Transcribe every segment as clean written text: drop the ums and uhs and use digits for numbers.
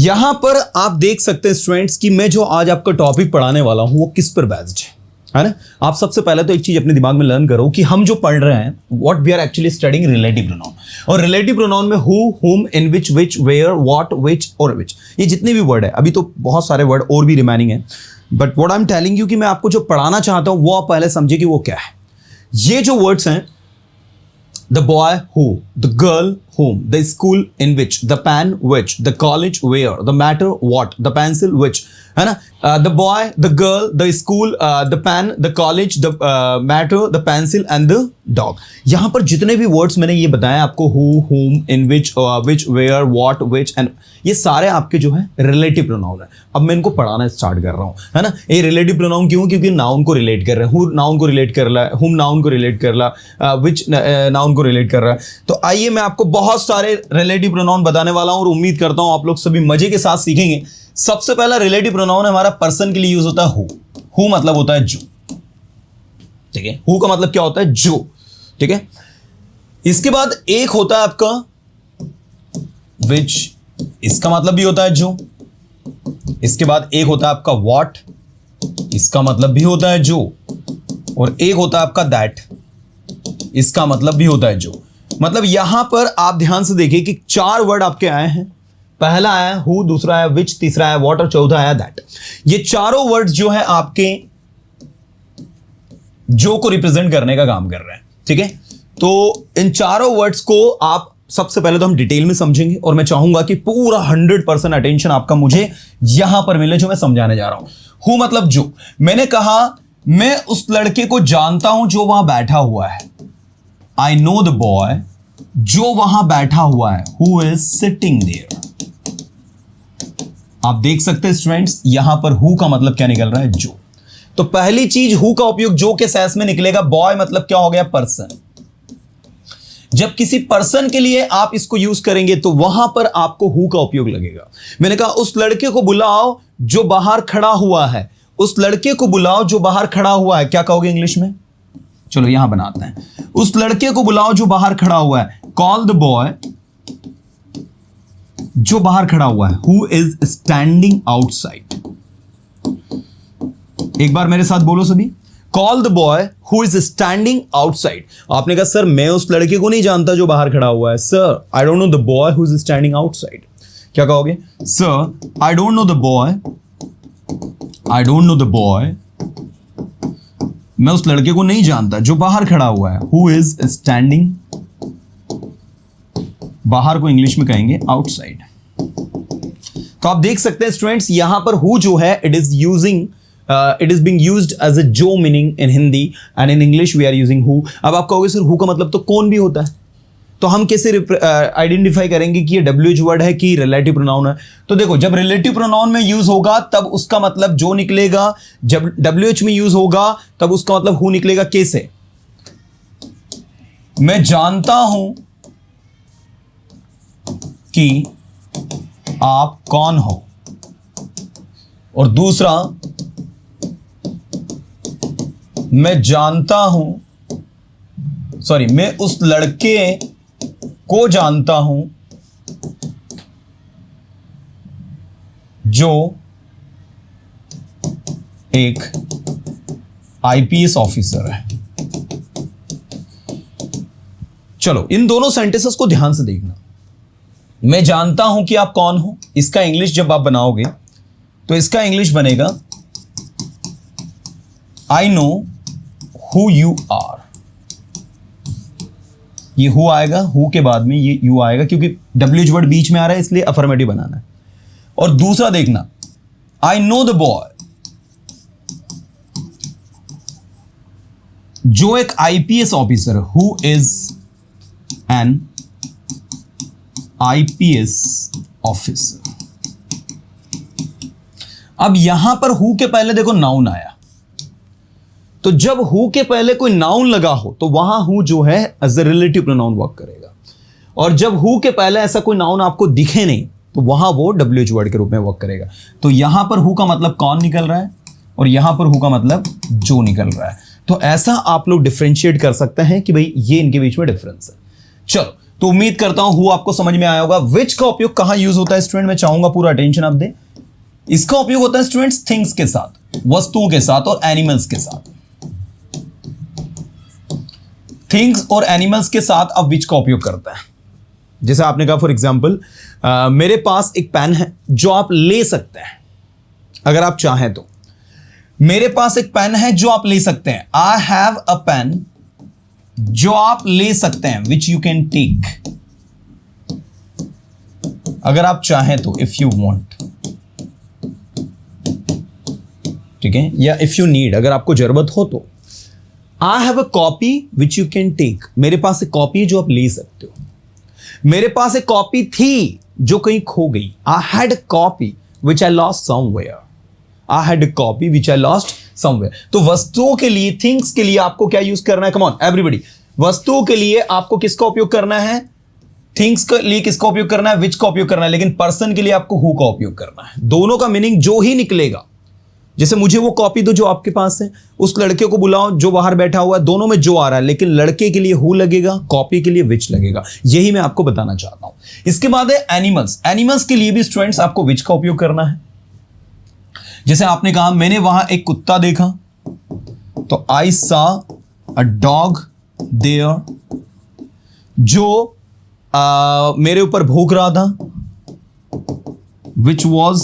यहां पर आप देख सकते हैं स्टूडेंट्स कि मैं जो आज आपका टॉपिक पढ़ाने वाला हूं वो किस पर बेस्ड है ना। आप सबसे पहले तो एक चीज अपने दिमाग में लर्न करो कि हम जो पढ़ रहे हैं what we are actually studying relative pronoun. और रिलेटिव प्रोनाउन में who, whom, in which, where, what, विच और विच, ये जितने भी वर्ड है, अभी तो बहुत सारे वर्ड और भी रिमेनिंग है, but what I am telling you कि मैं आपको जो पढ़ाना चाहता हूं वो आप पहले समझिए कि वो क्या है। ये जो वर्ड्स हैं, the boy who, the girl whom, the school in which, the pen which, the college where, the matter what, the pencil which, है ना। the boy, the girl, the school, the pen, the college, the matter, the pencil and the dog। यहां पर जितने भी words मैंने ये बताया आपको, who, whom, in which, where, what, which and ये सारे आपके जो है रिलेटिव प्रोनाउन है। अब मैं इनको पढ़ाना स्टार्ट कर रहा हूं, है ना। ये रिलेटिव प्रोनाउन क्यों? क्योंकि नाउन को रिलेट कर रहे हैं, हु नाउन को रिलेट कर रहा है, हुम नाउन को रिलेट कर रहा है, विच नाउन को रिलेट कर रहा है। तो आइए मैं आपको बहुत सारे रिलेटिव प्रोनाउन बताने वाला हूं और उम्मीद करता हूं आप लोग सभी मजे के साथ सीखेंगे। सबसे पहला रिलेटिव प्रोनाउन हमारा पर्सन के लिए यूज होता है हु। हु मतलब होता है जो, ठीक है। हु का मतलब क्या होता है? जो, ठीक है। इसके बाद एक होता है आपका विच, इसका मतलब भी होता है जो। इसके बाद एक होता है आपका व्हाट, इसका मतलब भी होता है जो। और एक होता है आपका दैट, इसका मतलब भी होता है जो। मतलब यहां पर आप ध्यान से देखिए कि 4 वर्ड आपके आए हैं। पहला आया हु, दूसरा आया विच, तीसरा आया व्हाट और चौथा आया दैट। ये चारों वर्ड्स जो है आपके जो को रिप्रेजेंट करने का काम कर रहे हैं, ठीक है। तो इन चारों वर्ड्स को आप सबसे पहले तो हम डिटेल में समझेंगे और मैं चाहूंगा कि पूरा 100% अटेंशन आपका मुझे यहां पर मिले जो मैं समझाने जा रहा हूं। हु मतलब जो। मैंने कहा मैं उस लड़के को जानता हूं जो वहां बैठा हुआ है। आई नो द बॉय, जो वहां बैठा हुआ है, हु इज सिटिंग देयर। आप देख सकते हैं स्टूडेंट्स यहां पर हु का मतलब क्या निकल रहा है? जो। तो पहली चीज हु का उपयोग जो के सेंस में निकलेगा। बॉय मतलब क्या हो गया? पर्सन। जब किसी पर्सन के लिए आप इसको यूज करेंगे तो वहां पर आपको हु का उपयोग लगेगा। मैंने कहा उस लड़के को बुलाओ जो बाहर खड़ा हुआ है। उस लड़के को बुलाओ जो बाहर खड़ा हुआ है, क्या कहोगे इंग्लिश में? चलो यहां बनाते हैं। उस लड़के को बुलाओ जो बाहर खड़ा हुआ है। कॉल द बॉय, जो बाहर खड़ा हुआ है, हु इज स्टैंडिंग आउटसाइड। एक बार मेरे साथ बोलो सभी, call the boy who is standing outside. आपने कहा सर मैं उस लड़के को नहीं जानता जो बाहर खड़ा हुआ है। Sir I don't know the boy who is standing outside. क्या कहोगे? Sir I don't know the boy, I don't know the boy, मैं उस लड़के को नहीं जानता जो बाहर खड़ा हुआ है। हु इज स्टैंडिंग, बाहर को इंग्लिश में कहेंगे आउटसाइड। तो आप देख सकते हैं स्टूडेंट्स यहां पर हु जो है it is being used as a जो meaning in Hindi and in English we are using who. अब आप कहोगे सर हु का मतलब तो कौन भी होता है, तो हम कैसे आइडेंटिफाई करेंगे कि ये WH वर्ड है कि रिलेटिव प्रोनाउन है? तो देखो जब रिलेटिव प्रोनाउन में यूज होगा तब उसका मतलब जो निकलेगा, जब WH में यूज होगा तब उसका मतलब हु निकलेगा। कैसे? मैं जानता हूं कि आप कौन हो। और दूसरा, मैं जानता हूं, सॉरी मैं उस लड़के को जानता हूं जो एक IPS ऑफिसर है। चलो इन दोनों सेंटेंसेस को ध्यान से देखना। मैं जानता हूं कि आप कौन हो, इसका इंग्लिश जब आप बनाओगे तो इसका इंग्लिश बनेगा I know who you are. ये हु आएगा, हु के बाद में ये यू आएगा क्योंकि WH वर्ड बीच में आ रहा है इसलिए अफर्मेटिव बनाना है। और दूसरा देखना, आई नो द बॉय, जो एक IPS ऑफिसर है। Who is an IPS officer. अब यहां पर हु के पहले देखो नाउन आया, तो जब हु के पहले कोई नाउन लगा हो तो वहां हु जो है as a relative pronoun work करेगा। और जब हु के पहले ऐसा कोई नाउन आपको दिखे नहीं तो वहां वो WH वर्ड के रूप में वर्क करेगा। तो यहां पर हु का मतलब कौन निकल रहा है और यहां पर हु का मतलब जो निकल रहा है। तो ऐसा आप लोग डिफरेंशिएट कर सकते हैं कि भाई ये इनके बीच में डिफरेंस है। चलो तो उम्मीद करता हूं आपको समझ में आया होगा। विच का उपयोग कहां यूज होता है स्टूडेंट, मैं चाहूंगा पूरा अटेंशन आप दें। इसका उपयोग होता है स्टूडेंट्स थिंग्स के साथ, वस्तुओं के साथ और एनिमल्स के साथ। थिंग्स और एनिमल्स के साथ अब विच का उपयोग करता है। जैसे आपने कहा फॉर एग्जाम्पल मेरे पास एक पेन है जो आप ले सकते हैं अगर आप चाहें तो। मेरे पास एक पेन है जो आप ले सकते हैं। आई हैव अ पेन, जो आप ले सकते हैं, विच यू कैन टेक, अगर आप चाहें तो, इफ यू वॉन्ट, ठीक है, या इफ यू नीड, अगर आपको जरूरत हो तो। I have a copy which you can take, मेरे पास एक कॉपी जो आप ले सकते हो। मेरे पास एक कॉपी थी जो कहीं खो गई। I had a copy which I lost somewhere, I had a copy which I lost somewhere. तो वस्तुओं के लिए, थिंग्स के लिए आपको क्या यूज करना है, कम ऑन एवरीबॉडी, वस्तुओं के लिए आपको किसका उपयोग करना है, थिंग्स के लिए किसका उपयोग करना है, विच का उपयोग करना है, लेकिन पर्सन के लिए आपको हु का उपयोग करना है। दोनों का मीनिंग जो ही निकलेगा, जैसे मुझे वो कॉपी दो जो आपके पास है, उस लड़के को बुलाओ जो बाहर बैठा हुआ है, दोनों में जो आ रहा है, लेकिन लड़के के लिए हु लगेगा, कॉपी के लिए विच लगेगा। यही मैं आपको बताना चाहता हूं। इसके बाद है एनिमल्स। एनिमल्स के लिए भी स्टूडेंट्स आपको विच का उपयोग करना है। जैसे आपने कहा मैंने वहां एक कुत्ता देखा, तो I saw a dog there, जो मेरे ऊपर भौंक रहा था, which was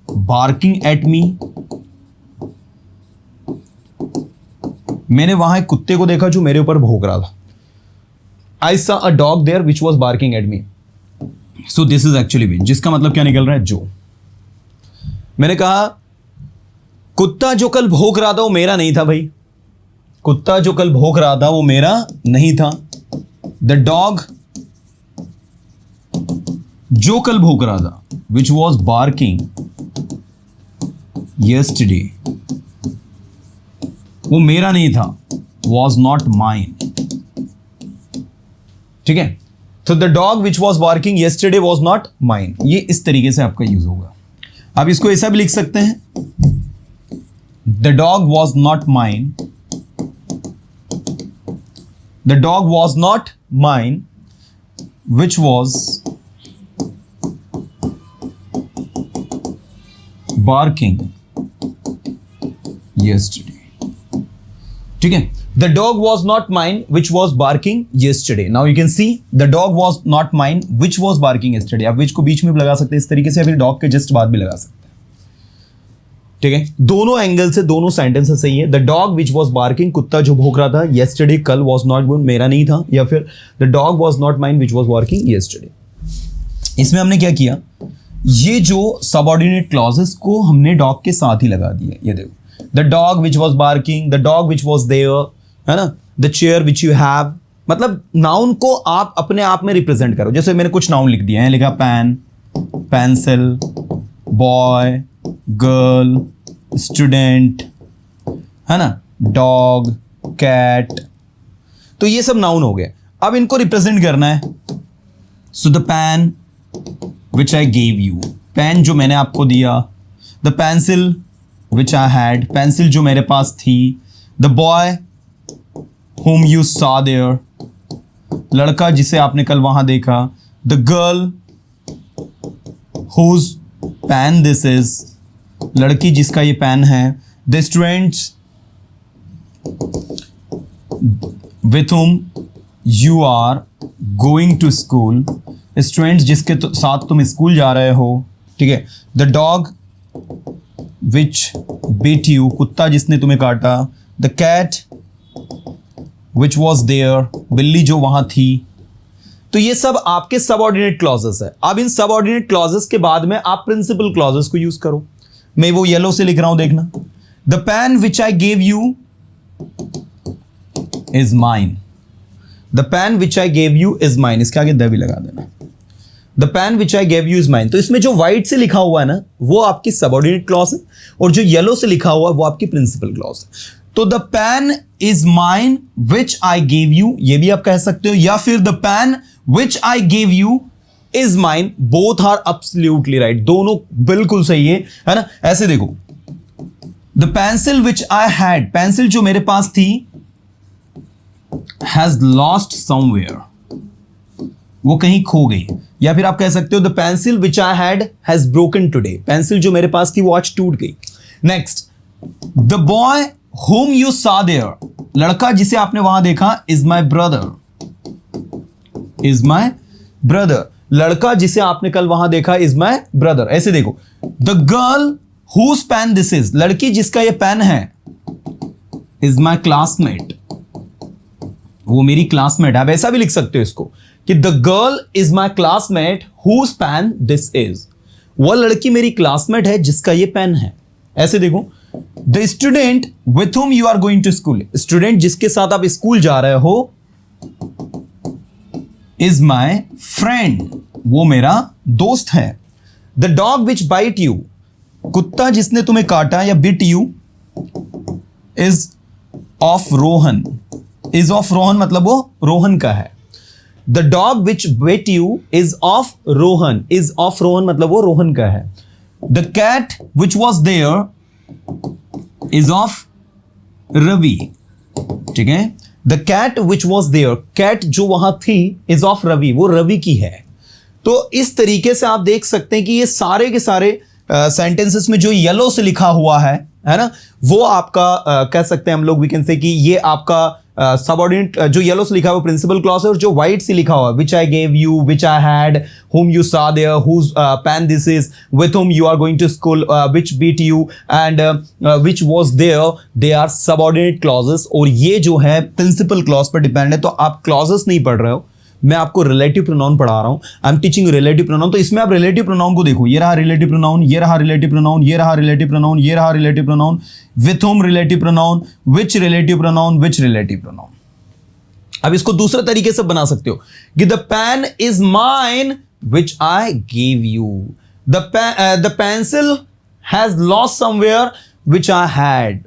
barking at me. मैंने वहां एक कुत्ते को देखा जो मेरे ऊपर भौंक रहा था। I saw a dog there which was barking at me. So this is actually which, जिसका मतलब क्या निकल रहा है, जो। मैंने कहा कुत्ता जो कल भौंक रहा था वो मेरा नहीं था भाई, कुत्ता जो कल भौंक रहा था वो मेरा नहीं था। द डॉग जो कल भौंक रहा था, विच वॉज बार्किंग यस्टरडे, वो मेरा नहीं था, वॉज नॉट माइन। ठीक है, तो the dog which was barking yesterday was not mine. ये इस तरीके से आपका यूज होगा। आप इसको ऐसा भी लिख सकते हैं, the dog was not mine, the dog was not mine which was barking yesterday. ठीक है, the dog was not mine which was barking yesterday. Now you can see the dog was not mine which was barking yesterday. आप which को बीच में भी लगा सकते हैं इस तरीके से, या फिर dog के जस्ट बाद भी लगा सकते हैं। ठीक है, दोनों एंगल से दोनों सेंटेंस सही है। The dog which was barking, कुत्ता जो भौंक रहा था, yesterday कल, was not mine मेरा नहीं था, या फिर the dog was not mine which was barking yesterday। इसमें हमने क्या किया, ये जो सबऑर्डिनेट क्लॉजेस को हमने डॉग के साथ ही लगा दिया। ये देखो, the dog which was barking, the dog which was there, है ना, the chair which you have, मतलब नाउन को आप अपने आप में रिप्रेजेंट करो। जैसे मैंने कुछ नाउन लिख दिया है, लिखा pan, pencil, boy, girl, student, है ना, डॉग, कैट, तो ये सब नाउन हो गए। अब इनको रिप्रेजेंट करना है। So the pen which I gave you, pen जो मैंने आपको दिया, the pencil which I had, pencil जो मेरे पास थी, the boy whom you saw there, लड़का जिसे आपने कल वहां देखा, the girl whose pen this is, लड़की जिसका ये पेन है, the students with whom you are going to school, students जिसके साथ तुम स्कूल जा रहे हो। ठीक है, the dog which bit you, कुत्ता जिसने तुम्हें काटा, the cat which was there, बिल्ली जो वहां थी। तो ये सब आपके सबऑर्डिनेट क्लॉजेस है। अब इन सबऑर्डिनेट क्लॉजेस के बाद में आप प्रिंसिपल क्लॉजेस को यूज करो। मैं वो येलो से लिख रहा हूं, देखना, the pen which I gave you is mine, the pen which I gave you is mine, इसके आगे द भी लगा देना, the pen which I gave you is mine. तो इसमें जो व्हाइट से लिखा हुआ है ना, वो आपकी सबऑर्डिनेट क्लॉज है, और जो येलो से लिखा हुआ है वो आपकी प्रिंसिपल क्लॉज है। तो the pen is mine which I gave you, ये भी आप कह सकते हो, या फिर the pen which I gave you is mine, both are absolutely right, दोनों बिल्कुल सही है ना। ऐसे देखो, the pencil which I had, pencil जो मेरे पास थी, has lost somewhere, वो कहीं खो गई। या फिर आप कह सकते हो the pencil which I had has broken today, pencil जो मेरे पास थी वो आज टूट गई। Next, the boy whom you saw there, लड़का जिसे आपने वहां देखा, is my brother, is my brother, लड़का जिसे आपने कल वहां देखा is my brother। ऐसे देखो, the girl whose pen this is, लड़की जिसका ये पेन है, is my classmate, वो मेरी क्लासमेट है। आप ऐसा भी लिख सकते हो इसको कि the girl is my classmate whose pen this is, वो लड़की मेरी क्लासमेट है जिसका ये पेन है। ऐसे देखो, the student with whom you are going to school, student जिसके साथ आप स्कूल जा रहे हो, is my friend, वो मेरा दोस्त है। The dog which bite you, कुत्ता जिसने तुम्हें काटा या bit you, is of Rohan, is of Rohan मतलब वो रोहन का है। The dog which bit you is of Rohan, is of Rohan मतलब वो रोहन का है। The cat which was there is of Ravi, ठीक है। The cat which was there, cat जो वहां थी इज ऑफ रवि, वो रवि की है। तो इस तरीके से आप देख सकते हैं कि ये सारे के सारे सेंटेंसेस में जो येलो से लिखा हुआ है ना, वो आपका कह सकते हैं हम लोग, वी कैन से कि ये आपका सबऑर्डिनेट जो येलो से लिखा हुआ प्रिंसिपल क्लॉज है, और जो व्हाइट से लिखा हुआ which I gave you, which I had, whom you saw there, whose pen this is, with whom you are going to school, which beat you and which was there, they are subordinate clauses। और ये जो है principal clause पर depend है। तो आप clauses नहीं पढ़ रहे हो, मैं आपको रिलेटिव प्रोनाउन पढ़ा रहा हूं, I am teaching relative pronoun. तो इसमें आप रिलेटिव प्रोनाउन को देखो, ये रहा रिलेटिव प्रोनाउन, ये रहा रिलेटिव प्रोनाउन, ये रहा रिलेटिव प्रोनाउन, ये रहा relative pronoun, with whom relative pronoun, which relative pronoun, which relative pronoun. अब इसको दूसरे तरीके से बना सकते हो कि the pen is mine which I give you, the pencil has lost somewhere which I had,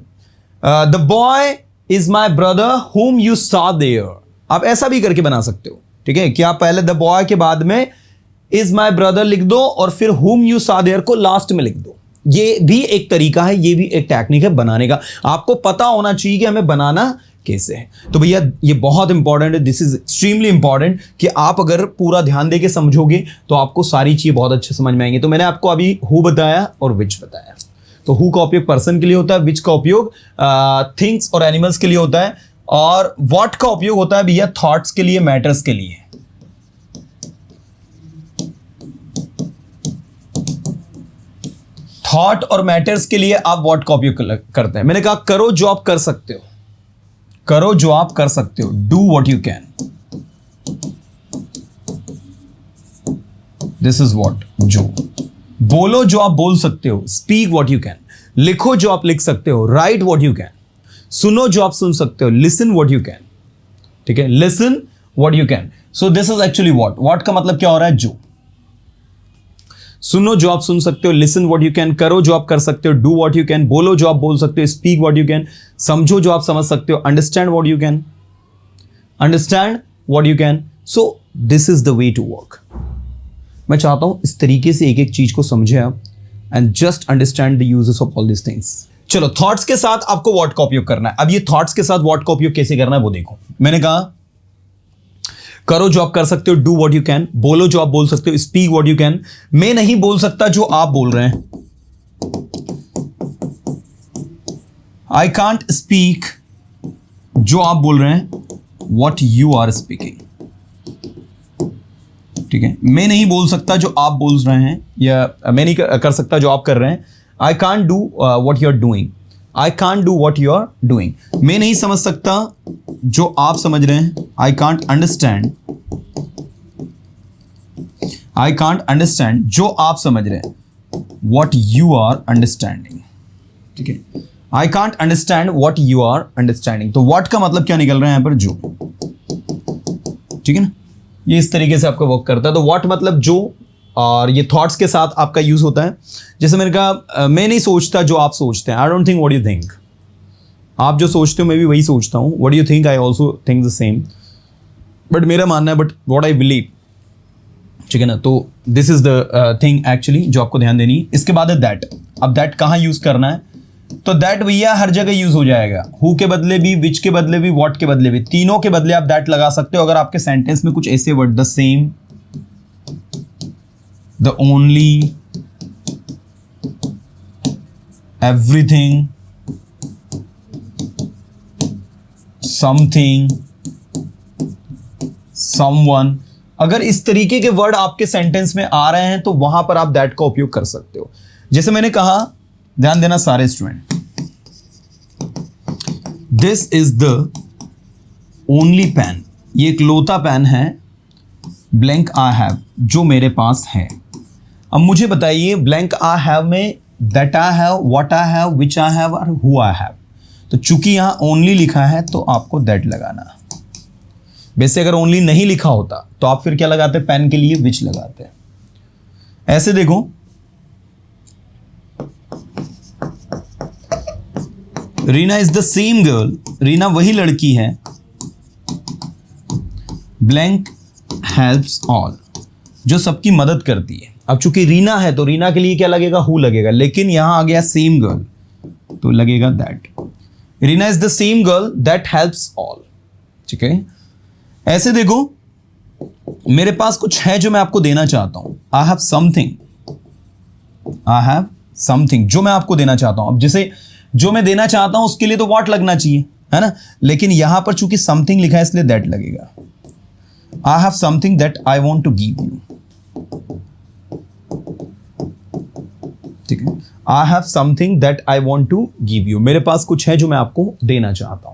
the boy is my brother whom you saw there। आप ऐसा भी करके बना सकते हो, ठीक है, कि आप पहले द बॉय के बाद में इज माई ब्रदर लिख दो और फिर whom you saw there को लास्ट में लिख दो। ये भी एक तरीका है, ये भी एक टेक्निक है बनाने का। आपको पता होना चाहिए कि हमें बनाना कैसे है। तो भैया ये बहुत इंपॉर्टेंट है, दिस इज एक्सट्रीमली इंपॉर्टेंट कि आप अगर पूरा ध्यान देके समझोगे तो आपको सारी चीजें बहुत अच्छे समझ में आएंगी। तो मैंने आपको अभी हु बताया और विच बताया। तो हु का उपयोग पर्सन के लिए होता है, विच का उपयोग थिंग्स और एनिमल्स के लिए होता है, और व्हाट का उपयोग होता है भैया थॉट्स के लिए, मैटर्स के लिए। थॉट और मैटर्स के लिए आप व्हाट का उपयोग करते हैं। मैंने कहा करो जो आप कर सकते हो, करो जो आप कर सकते हो, do what you can, this is what, जो बोलो जो आप बोल सकते हो, स्पीक वॉट यू कैन, लिखो जो आप लिख सकते हो, राइट वॉट यू कैन, सुनो जो आप सुन सकते हो, लिसन वॉट यू कैन, ठीक है, listen what you can. So this is actually what, what का मतलब क्या हो रहा है, जो। सुनो जो आप सुन सकते हो, लिसन व्हाट यू कैन, करो जो आप कर सकते हो, डू व्हाट यू कैन, बोलो जो आप बोल सकते हो, स्पीक व्हाट यू कैन, समझो जो आप समझ सकते हो, understand what you can, understand what you can. So this is the way to work. मैं चाहता हूं इस तरीके से एक एक चीज को समझे आप, and just understand the uses of all this things. चलो, थॉट्स के साथ आपको व्हाट का उपयोग करना है। अब ये थॉट्स के साथ व्हाट का उपयोग कैसे करना है वो देखो। मैंने कहा करो जो आप कर सकते हो, डू व्हाट यू कैन, बोलो जो आप बोल सकते हो, स्पीक व्हाट यू कैन। मैं नहीं बोल सकता जो आप बोल रहे हैं, आई कांट स्पीक जो आप बोल रहे हैं, व्हाट यू आर स्पीकिंग, ठीक है। मैं नहीं बोल सकता जो आप बोल रहे हैं, या मैं नहीं कर सकता जो आप कर रहे हैं। I can't do what you are doing, I can't do what you are doing. मैं नहीं समझ सकता जो आप समझ रहे हैं, I can't understand, I can't understand जो आप समझ रहे हैं, व्हाट यू आर अंडरस्टैंडिंग, ठीक है। I can't understand what you are understanding. तो व्हाट का मतलब क्या निकल रहा है यहां पर, जो, ठीक है ना। ये इस तरीके से आपका वर्क करता है। तो व्हाट मतलब जो, और ये थॉट्स के साथ आपका यूज होता है। जैसे मैंने कहा मैं नहीं सोचता जो आप सोचते हैं, I don't think what you think. आप जो सोचते हो मैं भी वही सोचता हूँ, what you think I also think the same, but मेरा मानना है, बट व्हाट आई बिलीव, ठीक है ना। तो this is the thing actually जो आपको ध्यान देनी है। इसके बाद है दैट। अब दैट कहाँ यूज करना है, तो दैट भैया हर जगह यूज हो जाएगा। हु के बदले भी, विच के बदले भी, व्हाट के बदले भी, तीनों के बदले आप दैट लगा सकते हो। अगर आपके सेंटेंस में कुछ ऐसे word the same, the only, everything, something, someone. अगर इस तरीके के वर्ड आपके सेंटेंस में आ रहे हैं तो वहां पर आप दैट का उपयोग कर सकते हो। जैसे मैंने कहा, ध्यान देना सारे student, this is the only pen, ये इकलौता पेन है, ब्लैंक आई हैव, जो मेरे पास है। अब मुझे बताइए ब्लैंक आई हैव में that I have, what I have, which I have और हु आई हैव। तो चूंकि यहां ओनली लिखा है तो आपको दैट लगाना। वैसे अगर ओनली नहीं लिखा होता तो आप फिर क्या लगाते, पेन के लिए विच लगाते हैं। ऐसे देखो, Reena is the same girl, Reena वही लड़की है, ब्लैंक हेल्प्स ऑल, जो सबकी मदद करती है। अब चूंकि रीना है तो रीना के लिए क्या लगेगा, हु लगेगा, लेकिन यहां आ गया सेम गर्ल तो लगेगा that. Reena is the same girl that helps all. ठीक है, ऐसे देखो, मेरे पास कुछ है जो मैं आपको देना चाहता हूं, आई have something, I have something, जो मैं आपको देना चाहता हूं। अब जैसे जो मैं देना चाहता हूं उसके लिए तो व्हाट लगना चाहिए, है ना, लेकिन यहां पर चूंकि समथिंग लिखा है इसलिए दैट लगेगा। I have something that I want to give you. ठीक है, I have something that I want to give you, मेरे पास कुछ है जो मैं आपको देना चाहता हूं।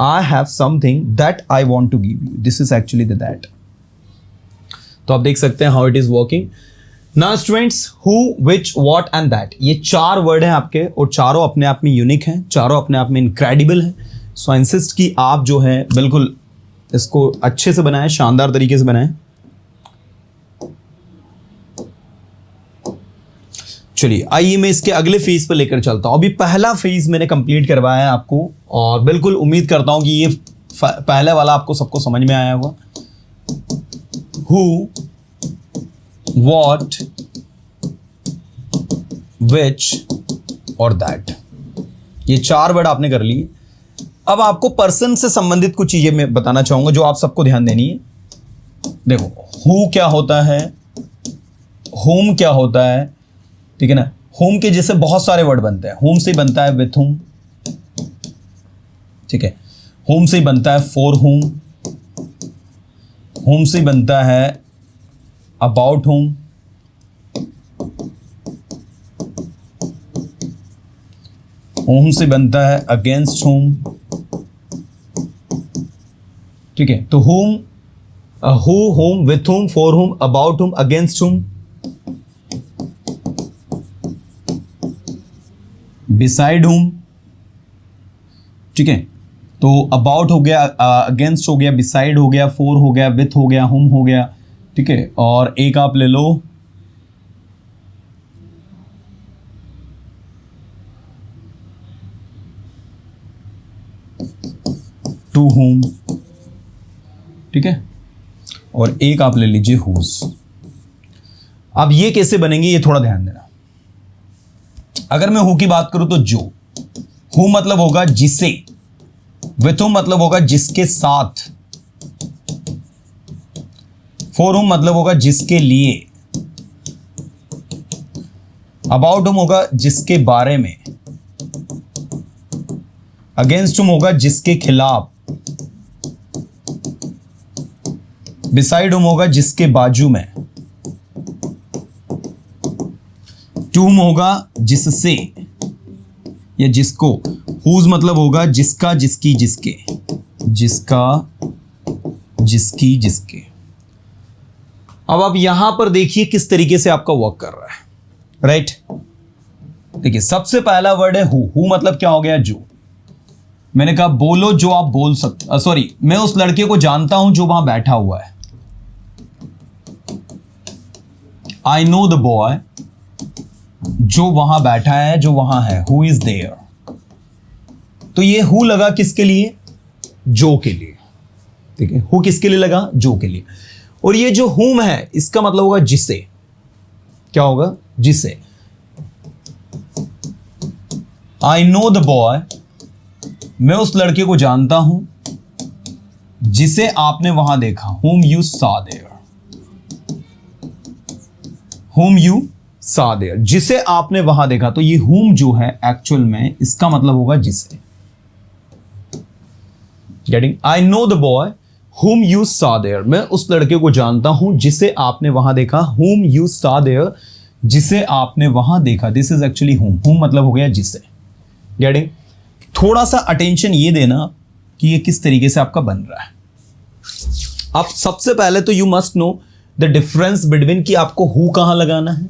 I have something that I want to give you. This is actually the that. तो आप देख सकते हैं how it is working. Now students, who, which, what and that. ये चार वर्ड हैं आपके और चारों अपने आप में यूनिक हैं, चारों अपने आप में इनक्रेडिबल हैं। सो इंसिस्ट कि आप जो है बिल्कुल इसको अच्छे से बनाएं, शानदार तरीके से बनाएं। चलिए आइए मैं इसके अगले फेज पर लेकर चलता हूं। अभी पहला फेज मैंने कंप्लीट करवाया है आपको और बिल्कुल उम्मीद करता हूं कि ये पहले वाला आपको सबको समझ में आया होगा। हु, व्हाट, विच और दैट, ये चार वर्ड आपने कर लिए। अब आपको पर्सन से संबंधित कुछ चीजें मैं बताना चाहूंगा जो आप सबको ध्यान देनी है। देखो, हु क्या होता है, होम क्या होता है, ठीक है ना। होम के जैसे बहुत सारे वर्ड बनते हैं, होम से बनता है विथ होम, ठीक है, होम से बनता है फॉर होम, होम से बनता है अबाउट होम, होम से बनता है अगेंस्ट होम। ठीक है, तो home, who, home, with home, for home, about home, against whom, beside home. ठीक है, तो अबाउट हो गया, अगेंस्ट हो गया, बिसाइड हो गया, फॉर हो गया, विथ हो गया, होम हो गया। ठीक है, और एक आप ले लो टू होम। ठीक है, और एक आप ले लीजिए हुज। अब ये कैसे बनेंगे ये थोड़ा ध्यान देना। अगर मैं हु की बात करूं तो जो, हु मतलब होगा जिसे, विथ हुम मतलब होगा जिसके साथ, फॉर हुम मतलब होगा जिसके लिए, अबाउट हुम होगा जिसके बारे में, अगेंस्ट हुम होगा जिसके खिलाफ, बिसाइड हुम होगा जिसके बाजू में, टू हुम होगा जिससे या जिसको, हुज मतलब होगा जिसका, जिसकी, जिसके, जिसका, जिसकी, जिसके। अब आप यहां पर देखिए किस तरीके से आपका वर्क कर रहा है, राइट। देखिए सबसे पहला वर्ड है हु मतलब क्या हो गया, जो। मैंने कहा बोलो जो आप बोल सकते, सॉरी, मैं उस लड़के को जानता हूं जो वहां बैठा हुआ है। आई नो द बॉय, जो वहां बैठा है, जो वहां है, हु इज देयर। तो ये हु लगा किसके लिए, जो के लिए। ठीक है, हु किसके लिए लगा, जो के लिए। और ये जो हुम है इसका मतलब होगा जिसे, क्या होगा, जिसे। आई नो द बॉय, मैं उस लड़के को जानता हूं जिसे आपने वहां देखा, whom you saw there। whom you saw there, जिसे आपने वहां देखा। तो ये whom जो है एक्चुअल में इसका मतलब होगा जिसे। Getting? I know the boy whom you saw there, मैं उस लड़के को जानता हूं जिसे आपने वहां देखा। whom you saw there, जिसे आपने वहां देखा। दिस इज एक्चुअली whom मतलब हो गया जिसे। Getting? थोड़ा सा अटेंशन ये देना कि ये किस तरीके से आपका बन रहा है। अब सबसे पहले तो you must know the difference between कि आपको हु कहां लगाना है,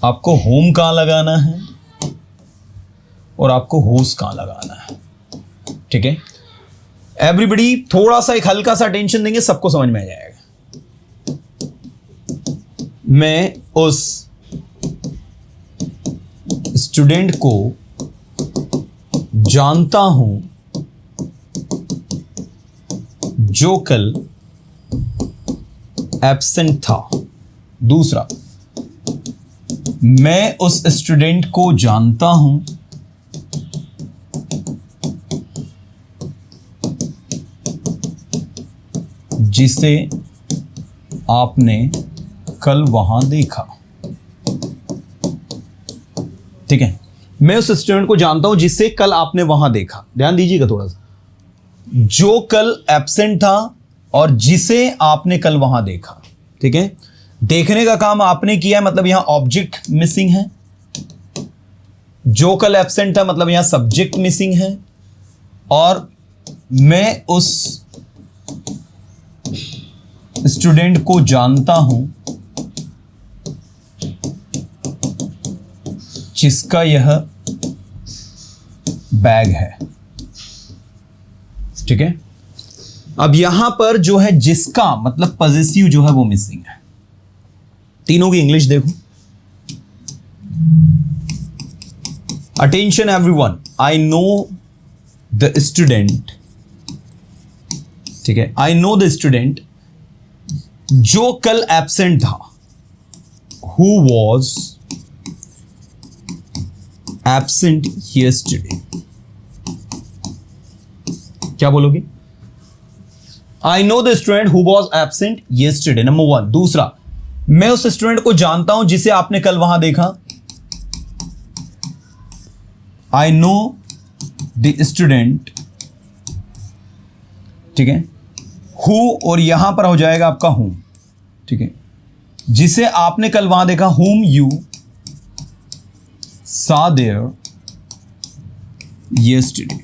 आपको होम कहां लगाना है और आपको होस कहां लगाना है। ठीक है, एवरीबडी थोड़ा सा एक हल्का सा अटेंशन देंगे, सबको समझ में आ जाएगा। मैं उस स्टूडेंट को जानता हूं जो कल एब्सेंट था। दूसरा, मैं उस स्टूडेंट को जानता हूं जिसे आपने कल वहां देखा। ठीक है, मैं उस स्टूडेंट को जानता हूं जिसे कल आपने वहां देखा। ध्यान दीजिएगा थोड़ा सा, जो कल एब्सेंट था और जिसे आपने कल वहां देखा। ठीक है, देखने का काम आपने किया है, मतलब यहां ऑब्जेक्ट मिसिंग है। जो कल एब्सेंट था मतलब यहां सब्जेक्ट मिसिंग है। और मैं उस स्टूडेंट को जानता हूं जिसका यह बैग है। ठीक है, अब यहां पर जो है जिसका मतलब पॉजेसिव जो है वो मिसिंग है। तीनों की इंग्लिश देखो। Attention everyone, I know the student. ठीक है, आई नो द स्टूडेंट जो कल एब्सेंट था, हु वॉज एब्सेंट यस्टरडे। क्या बोलोगे? आई know the student who was absent yesterday, number one. दूसरा, मैं उस स्टूडेंट को जानता हूं जिसे आपने कल वहां देखा। आई नो द स्टूडेंट। ठीक है, हु और यहां पर हो जाएगा आपका हूम। ठीक है, जिसे आपने कल वहां देखा, whom you saw there yesterday।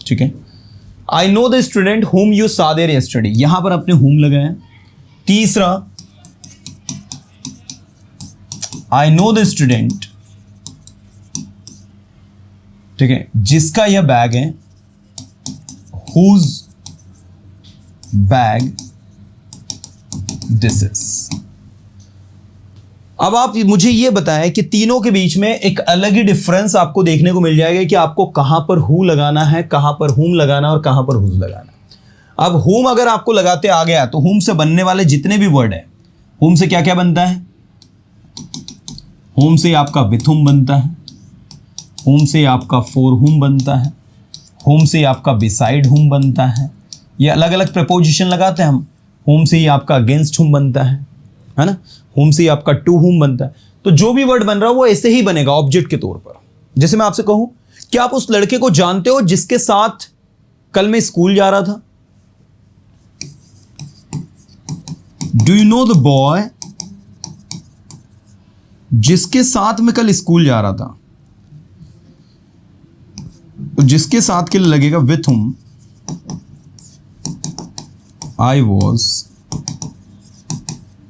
ठीक है, I know the student whom you saw there yesterday, यहां पर आपने whom लगाया। तीसरा, I know the student, ठीक है, जिसका यह बैग है, whose bag this is। अब आप मुझे यह बताएं कि तीनों के बीच में एक अलग ही डिफरेंस आपको देखने को मिल जाएगा कि आपको कहां पर हु लगाना है, कहां पर हुम लगाना और कहां पर हुज लगाना। अब हुम अगर आपको लगाते आ गया तो हुम से बनने वाले जितने भी वर्ड है, हुम से क्या क्या बनता है? हुम से आपका विथ हुम बनता है, हुम से आपका फॉर हुम बनता है, हुम से आपका बिसाइड हुम बनता है। ये अलग अलग प्रपोजिशन लगाते हैं हम। हुम से ही आपका अगेंस्ट हुम बनता है ना। हुम से ही आपका टू हुम बनता है। तो जो भी वर्ड बन रहा है वो ऐसे ही बनेगा ऑब्जेक्ट के तौर पर। जैसे मैं आपसे कहूं कि आप उस लड़के को जानते हो जिसके साथ कल मैं स्कूल जा रहा था। Do you know the boy, जिसके साथ मैं कल स्कूल जा रहा था। तो जिसके साथ के लिए लगेगा with whom I was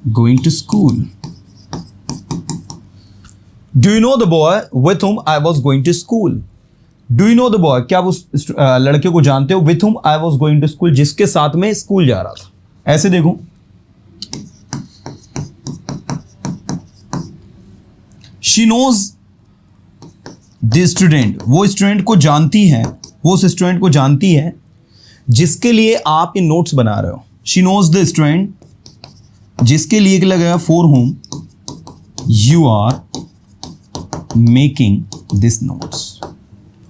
going to school. Do you know the boy with whom I was going to school. Do you know the boy, क्या आप उस लड़के को जानते हो? With whom I was going to school, जिसके साथ में स्कूल जा रहा था। ऐसे देखो, शी नोज द स्टूडेंट, वो स्टूडेंट को जानती है, वो उस स्टूडेंट को जानती है जिसके लिए आप ये नोट्स बना रहे हो। शी नोज द स्टूडेंट, जिसके लिए लगेगा for whom you are making this notes,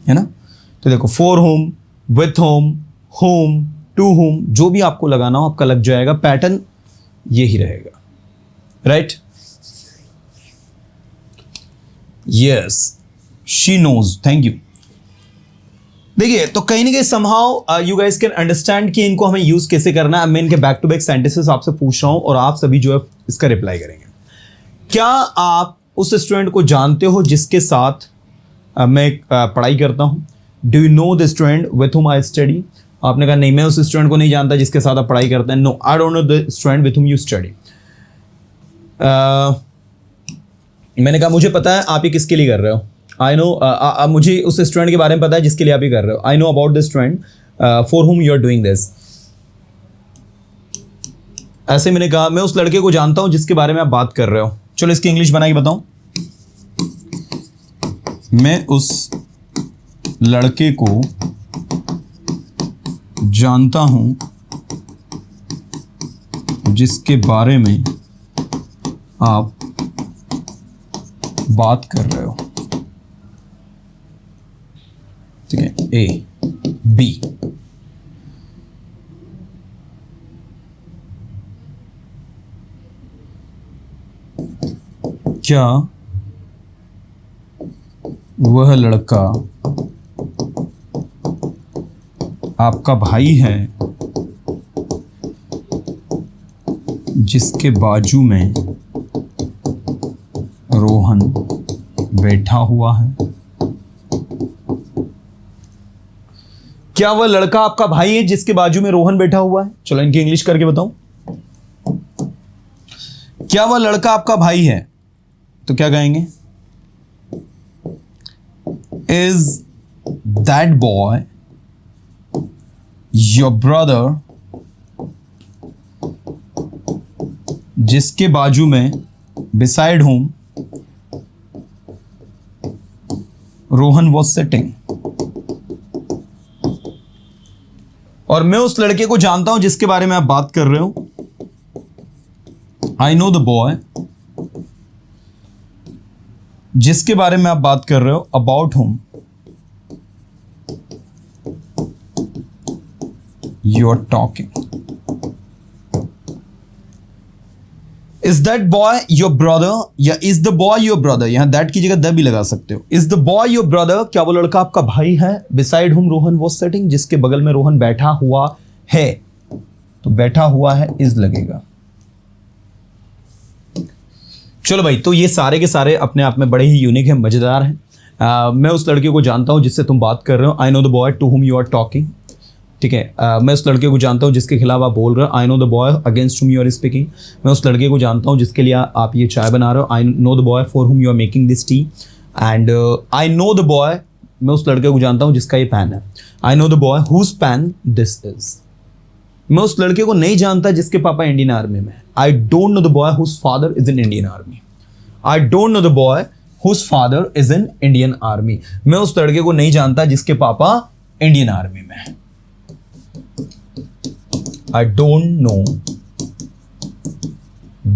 है ना। तो देखो, for whom, with whom, to whom, जो भी आपको लगाना हो आपका लग जाएगा, पैटर्न यही रहेगा, right? Yes, she knows, thank you. देखिए, तो कहीं ना कहीं somehow you guys can understand कि इनको हमें यूज कैसे करना है। मैं इनके बैक टू बैक सेंटेंसेस आपसे पूछ रहा हूं और आप सभी जो है इसका रिप्लाई करेंगे। क्या आप उस स्टूडेंट को जानते हो जिसके साथ मैं पढ़ाई करता हूं? Do you know the student with whom I study? आपने कहा नहीं, मैं उस स्टूडेंट को नहीं जानता जिसके साथ आप पढ़ाई करते हैं। No, I don't know the student with whom you study. मैंने कहा मुझे पता है आप ये किसके लिए कर रहे हो। आई नो, मुझे उस स्टूडेंट के बारे में पता है जिसके लिए आप ये कर रहे हो। I know about the student for whom you are doing this. ऐसे मैंने कहा मैं उस लड़के को जानता हूं जिसके बारे में आप बात कर रहे हो। चलो इसकी इंग्लिश बना के बताऊं। मैं उस लड़के को जानता हूं जिसके बारे में आप बात कर रहे हो। ठीक है, ए बी। क्या वह लड़का आपका भाई है जिसके बाजू में रोहन बैठा हुआ है? क्या वह लड़का आपका भाई है जिसके बाजू में रोहन बैठा हुआ है? चलो इनकी इंग्लिश करके बताऊं। क्या वह लड़का आपका भाई है तो क्या कहेंगे? Is that boy your brother, जिसके बाजू में beside whom Rohan was sitting। और मैं उस लड़के को जानता हूं जिसके बारे में आप बात कर रहे हो। I know the boy, जिसके बारे में आप बात कर रहे हो, about whom you are talking। Is that boy your brother या is the boy your brother? यहां that की जगह द भी लगा सकते हो। Is the boy your brother? क्या वो लड़का आपका भाई है? Beside whom Rohan was sitting, जिसके बगल में रोहन बैठा हुआ है। तो बैठा हुआ है is लगेगा। चलो भाई, तो ये सारे के सारे अपने आप में बड़े ही यूनिक हैं, मजेदार हैं। मैं उस लड़के को जानता हूं जिससे तुम बात कर रहे हो। I know the boy to whom you are talking। ठीक है, मैं उस लड़के को जानता हूँ जिसके खिलाफ आप बोल रहे हो। I know the boy against whom you are speaking. मैं उस लड़के को जानता हूँ जिसके लिए आप ये चाय बना रहे हो। I know the boy for whom you are making this tea. And I know the boy, मैं उस लड़के को जानता हूँ जिसका ये पैन है। I know the boy whose pen this is. मैं उस लड़के को नहीं जानता जिसके पापा इंडियन आर्मी में है। I don't know the boy whose father is in Indian army. I don't know the boy whose father is in Indian army. मैं उस लड़के को नहीं जानता जिसके पापा इंडियन आर्मी में है। I don't know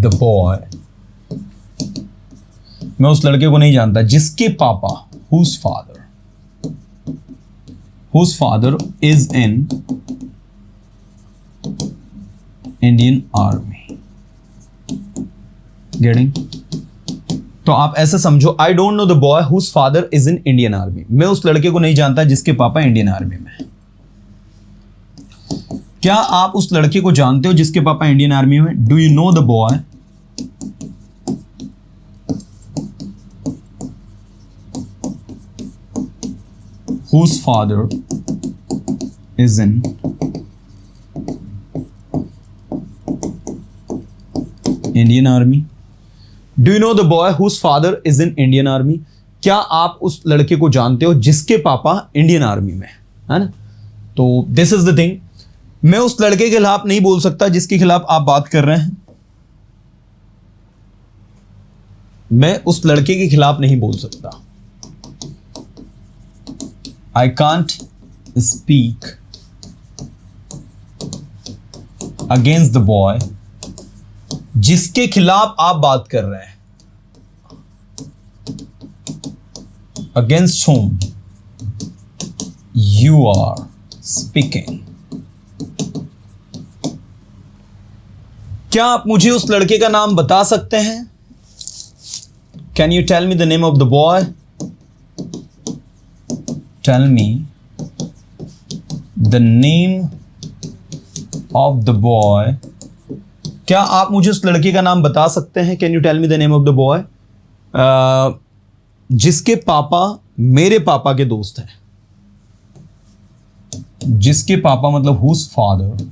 the boy, मैं उस लड़के को नहीं जानता जिसके पापा whose father is in Indian Army। Getting? तो आप ऐसे समझो, I don't know the boy whose father is in Indian Army। मैं उस लड़के को नहीं जानता जिसके पापा इंडियन आर्मी में है। क्या आप उस लड़के को जानते हो जिसके पापा इंडियन आर्मी में? Do you know the boy whose father is in Indian Army? Do you know the boy whose father is in Indian Army? क्या आप उस लड़के को जानते हो जिसके पापा इंडियन आर्मी में है ना? तो दिस इज द थिंग। मैं उस लड़के के खिलाफ नहीं बोल सकता जिसके खिलाफ आप बात कर रहे हैं। मैं उस लड़के के खिलाफ नहीं बोल सकता। I can't speak against the boy जिसके खिलाफ आप बात कर रहे हैं। Against whom you are speaking। क्या आप मुझे उस लड़के का नाम बता सकते हैं? Can you tell me the name of the boy? Tell me the name of the boy. क्या आप मुझे उस लड़के का नाम बता सकते हैं? Can you tell me the name of the boy जिसके पापा मेरे पापा के दोस्त हैं। जिसके पापा मतलब whose father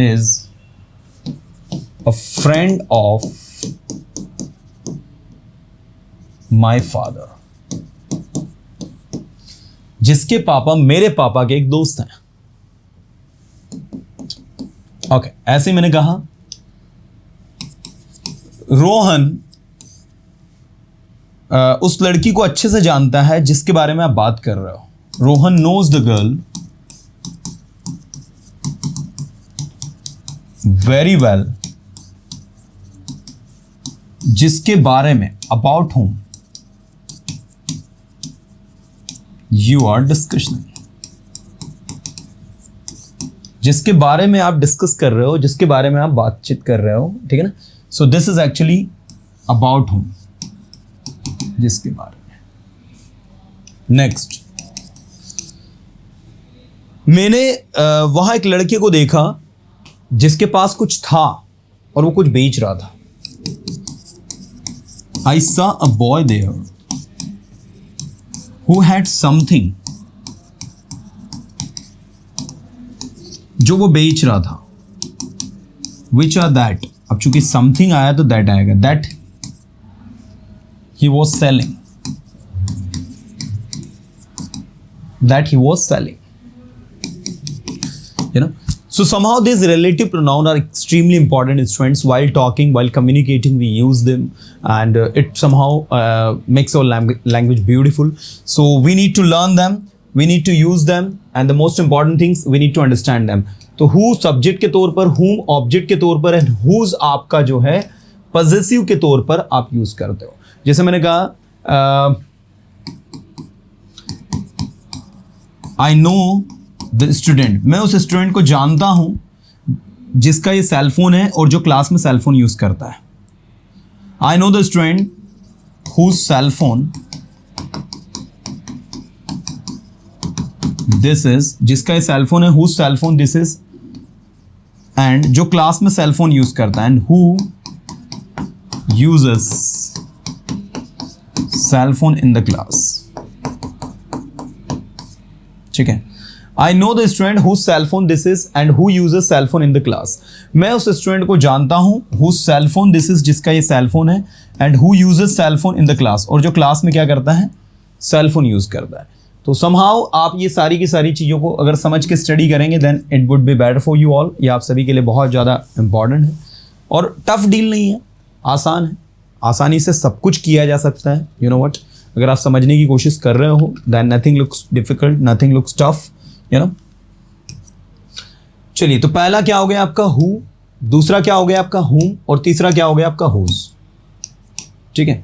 is a friend of my father. जिसके पापा मेरे पापा के एक दोस्त हैं। ओके, ऐसे मैंने कहा रोहन उस लड़की को अच्छे से जानता है जिसके बारे में आप बात कर रहे हो। Rohan knows the girl very well जिसके बारे में about whom you are discussing. जिसके बारे में आप डिस्कस कर रहे हो, जिसके बारे में आप बातचीत कर रहे हो, ठीक है ना। सो this is actually about home, जिसके बारे में। नेक्स्ट, मैंने वहां एक लड़के को देखा जिसके पास कुछ था और वो कुछ बेच रहा था। I saw a boy there who had something, जो वो बेच रहा था। Which are that? अब चूंकि something आया तो that आएगा। That he was selling. That he was selling. You know? So somehow these relative pronouns are extremely important in students. While talking, while communicating, we use them, and it somehow makes our language beautiful. So we need to learn them, we need to use them, and the most important things, we need to understand them. तो who subject के तौर पर, whom object के तौर पर, and whose आपका जो है possessive के तौर पर आप यूज करते हो। जैसे मैंने कहा I know द स्टूडेंट, मैं उस स्टूडेंट को जानता हूं जिसका ये सेलफोन है और जो क्लास में सेलफोन यूज करता है। I know the student whose cellphone this is, जिसका ये सेलफोन है, whose cellphone this is, and जो क्लास में सेलफोन यूज करता है, and who uses cellphone in the class. ठीक है। I know the student whose cell phone this is and who uses cell phone in the class. मैं उस student को जानता हूँ whose cell phone this is, जिसका ये सेल फोन है, and who uses cell phone in the class, और जो क्लास में क्या करता है, सेल फोन यूज करता है। तो somehow आप ये सारी की सारी चीज़ों को अगर समझ के स्टडी करेंगे then it would be better for you all। ये आप सभी के लिए बहुत ज़्यादा इंपॉर्टेंट है और टफ डील नहीं है, आसान है, आसानी से सब कुछ किया जा सकता है। You know what? अगर आप समझने की कोशिश कर रहे हो then nothing looks difficult, nothing looks tough। You know? चलिए, तो पहला क्या हो गया आपका who, दूसरा क्या हो गया आपका whom, और तीसरा क्या हो गया आपका whose। ठीक है,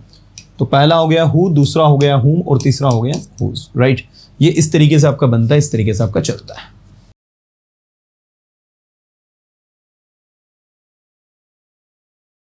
तो पहला हो गया who, दूसरा हो गया whom, और तीसरा हो गया whose। राइट, ये इस तरीके से आपका बनता है, इस तरीके से आपका चलता है।